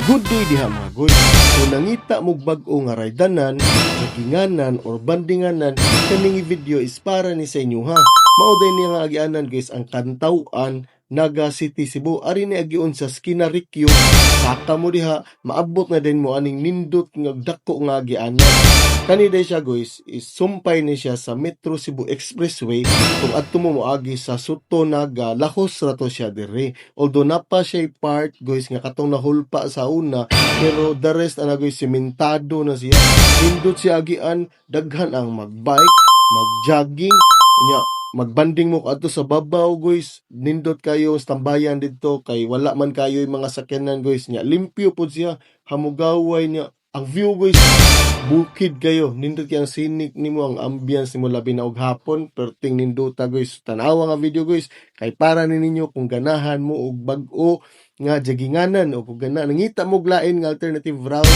Good day diha mga guys. Kung nangita mo bag-o nga raydanan, saginganan or bandinganan, kaning video is para ni sa inyo ha. Mao din niya nga agianan guys ang Kantawan Naga City Cebu. Ari ni agiun sa Skinarikyo. Saka mo diha maabot na din mo aning nindot nga dako nga agianan. Kani day siya guys is sumpay ni siya sa Metro Cebu Expressway. Kung adto mo moagi sa Suto Naga, lahos ra to siya dire. Although napa siya part guys nga katong nahulpa sa una, pero the rest ana guys sementado na siya. Nindot siya agian, daghan ang magbike, magjogging, nya magbanding mo adto sa babaw guys. Nindot kayo tambayan didto kay wala man kayo yung mga sakyanan guys nya. Limpyo pud siya, hamugaway niya. Ang view guys, bukid kayo. Nindot kay ang sinik nimo, ang ambience nimo labi na og hapon, perting nindota guys. Tanawa nga video guys kay para ni ninyo kung ganahan mo og bag-o nga jagginganan o kung gana nangita mo lain nga alternative route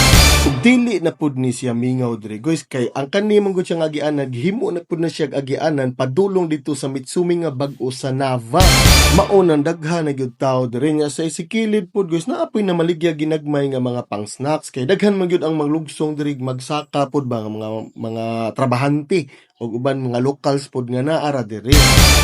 ug dili na pud ni siya mingaw dire guys kay ang kanimong gud siya nga agianan gihimo na pud na siya agianan padulong dito sa Mitsumi nga bag-o sa Nava. Mao nang daghan na gyud tawo dire nya sa isikilid pud guys naapoy na maligya ginagmay nga mga pang snacks kay daghan man gyud ang maglugsong diri magsaka pud ba nga mga trabahante o uban mga locals pod nga naara dire.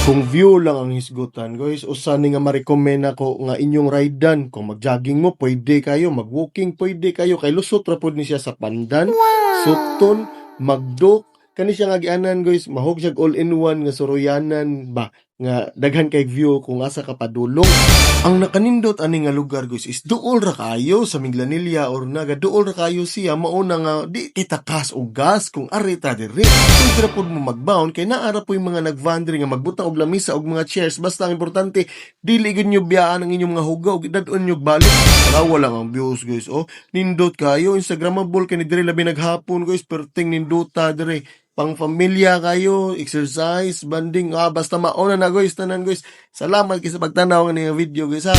Kung view lang ang hisgutan guys, usa ni nga ma-recommend ako nga inyong ridean. Kung mag-jogging mo, pwede kayo, mag-walking, pwede kayo. Kay lusot ra pod ni siya sa Pandan, Sukton, Magdok, kani siya nga gianan guys, mahog siya all-in-one nga suroyanan ba nga daghan kay view kung asa ka padulong. Ang nakanindot ani nga lugar guys is duol ra kayo sa Minglanilla or Naga, duol ra kayo siya mauna nga di kita kas og gas kung ari ta diri. Kung dira pud mo magbaon kay naara po yung mga nagwandering nga magbutang og lamisa og mga chairs, basta ang importante dili gid nyo biyaan ang inyong mga hugaw, gidadon nyo balik. Tarawa lang ang views guys. Oh, nindot kayo, instagramable kani diri labi naghapon guys, perting nindota diri. Pang pamilya kayo, exercise, banding, basta mauna na guys, tanan guys. Salamat kayo sa pagtanaw ng video guys ha.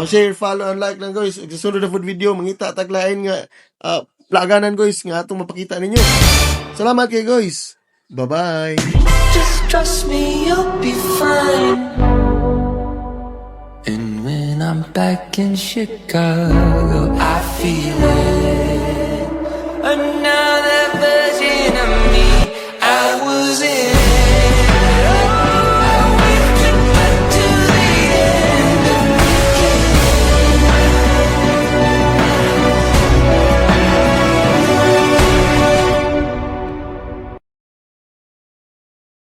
Share, follow, and like lang guys. Susunod na food video, mangita taglain nga plaganan guys nga atong mapakita ninyo. Salamat kayo guys. Bye-bye. Just trust me, you'll be fine. And when I'm back in Chicago, I feel it.